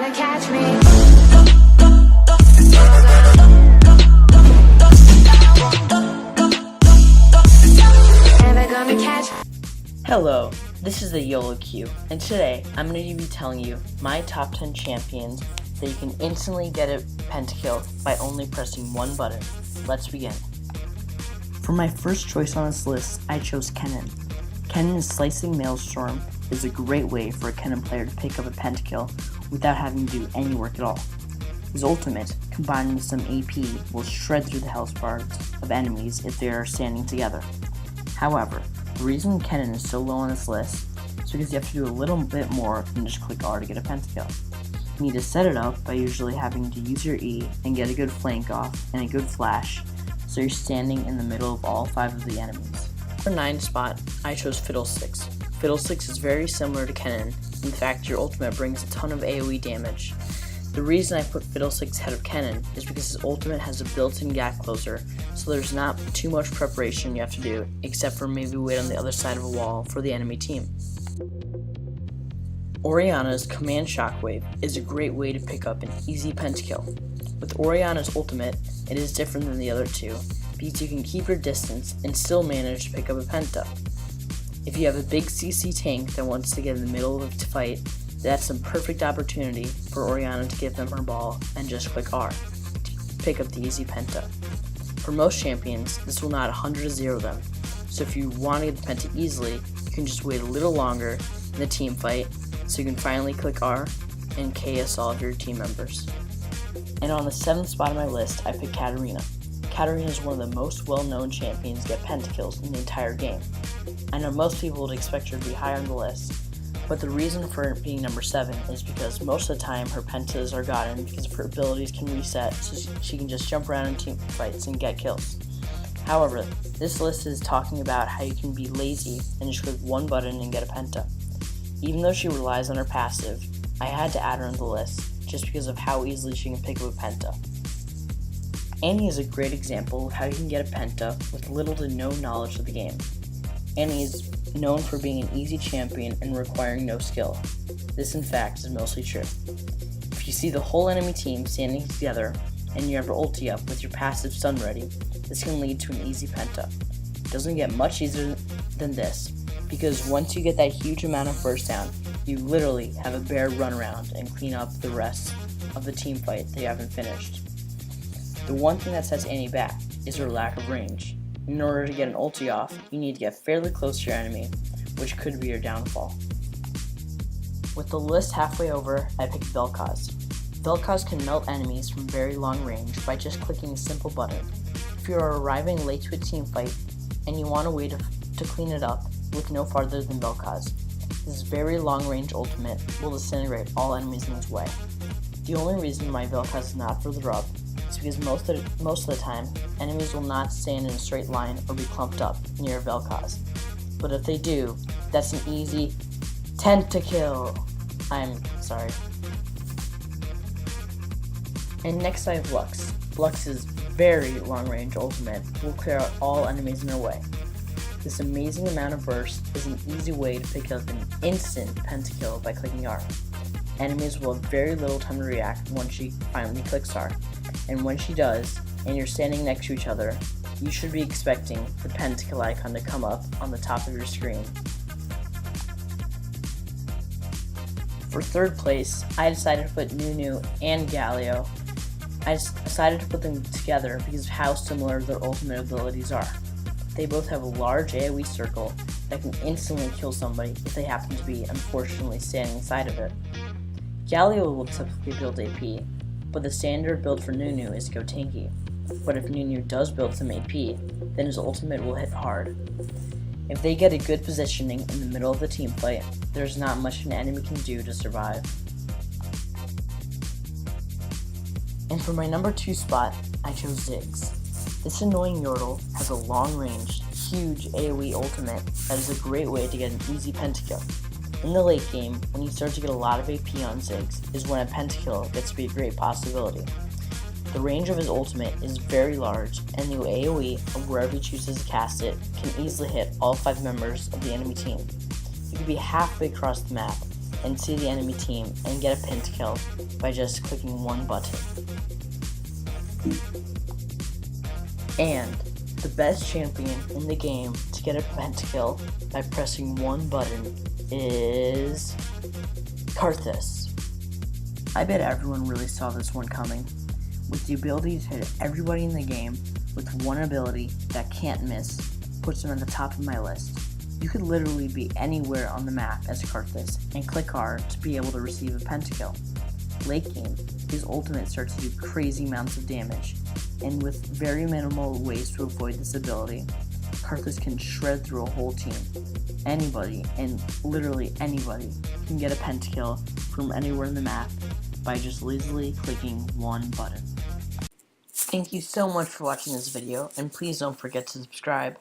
gonna catch me? Never gonna catch me. Hello, this is the YOLO Q, and today I'm going to be telling you my top 10 champions that you can instantly get a Pentakill by only pressing one button. Let's begin. For my first choice on this list, I chose Kennen. Kennen's Slicing Maelstrom is a great way for a Kennen player to pick up a Pentakill without having to do any work at all. His ultimate, combined with some AP, will shred through the health bars of enemies if they are standing together. However, the reason Kennen is so low on this list is because you have to do a little bit more than just click R to get a Pentakill. You need to set it up by usually having to use your E and get a good flank off and a good flash, so you're standing in the middle of all 5 of the enemies. For 9 spot, I chose Fiddlesticks. Fiddlesticks is very similar to Kennen. In fact, your ultimate brings a ton of AoE damage. The reason I put Fiddlesticks ahead of Kennen is because his ultimate has a built-in gap closer, so there's not too much preparation you have to do, except for maybe wait on the other side of a wall for the enemy team. Orianna's Command Shockwave is a great way to pick up an easy Pentakill. With Orianna's ultimate, it is different than the other two, because you can keep your distance and still manage to pick up a Penta. If you have a big CC tank that wants to get in the middle of the fight, that's a perfect opportunity for Orianna to give them her ball and just click R to pick up the easy Penta. For most champions, this will not 100-0 them, so if you want to get the Penta easily, you can just wait a little longer in the team fight so you can finally click R and KS all of your team members. And on the 7th spot on my list, I picked Katarina. Katarina is one of the most well-known champions to get Pentakills in the entire game. I know most people would expect her to be higher on the list, but the reason for it being number 7 is because most of the time her pentas are gotten because her abilities can reset, so she can just jump around in team fights and get kills. However, this list is talking about how you can be lazy and just click one button and get a penta. Even though she relies on her passive, I had to add her on the list just because of how easily she can pick up a penta. Annie is a great example of how you can get a penta with little to no knowledge of the game. Annie is known for being an easy champion and requiring no skill. This in fact is mostly true. If you see the whole enemy team standing together and you have your ulti up with your passive stun ready, this can lead to an easy penta. It doesn't get much easier than this, because once you get that huge amount of burst down, you literally have a bare run around and clean up the rest of the team fight that you haven't finished. The one thing that sets Annie back is her lack of range. In order to get an ulti off, you need to get fairly close to your enemy, which could be your downfall. With the list halfway over, I picked Vel'Koz. Vel'Koz can melt enemies from very long range by just clicking a simple button. If you are arriving late to a team fight and you want a way to clean it up, look no farther than Vel'Koz. This very long range ultimate will disintegrate all enemies in its way. The only reason why Vel'Koz is not further up is because most of the time, enemies will not stand in a straight line or be clumped up near Vel'Koz. But if they do, that's an easy Pentakill. I'm sorry. And next I have Lux. Lux's very long range ultimate will clear out all enemies in their way. This amazing amount of burst is an easy way to pick up an instant Pentakill by clicking R. Enemies will have very little time to react once she finally clicks R, and when she does, and you're standing next to each other, you should be expecting the Pentakill icon to come up on the top of your screen. For 3rd place, I decided to put Nunu and Galio. I decided to put them together because of how similar their ultimate abilities are. They both have a large AoE circle that can instantly kill somebody if they happen to be unfortunately standing inside of it. Galio will typically build AP, but the standard build for Nunu is to go tanky. But if Nunu does build some AP, then his ultimate will hit hard. If they get a good positioning in the middle of the team fight, there's not much an enemy can do to survive. And for my number 2 spot, I chose Ziggs. This annoying Yordle has a long-range, huge AoE ultimate that is a great way to get an easy Pentakill. In the late game, when you start to get a lot of AP on Ziggs, is when a Pentakill gets to be a great possibility. The range of his ultimate is very large, and the AoE of wherever he chooses to cast it can easily hit all 5 members of the enemy team. You can be halfway across the map, and see the enemy team and get a pentakill by just clicking one button. And the best champion in the game to get a pentakill by pressing one button is Karthus. I bet everyone really saw this one coming. With the ability to hit everybody in the game with one ability that can't miss, puts him at the top of my list. You could literally be anywhere on the map as Karthus and click R to be able to receive a pentakill. Late game, his ultimate starts to do crazy amounts of damage, and with very minimal ways to avoid this ability, Karthus can shred through a whole team. Anybody, and literally anybody, can get a pentakill from anywhere in the map by just lazily clicking one button. Thank you so much for watching this video, and please don't forget to subscribe.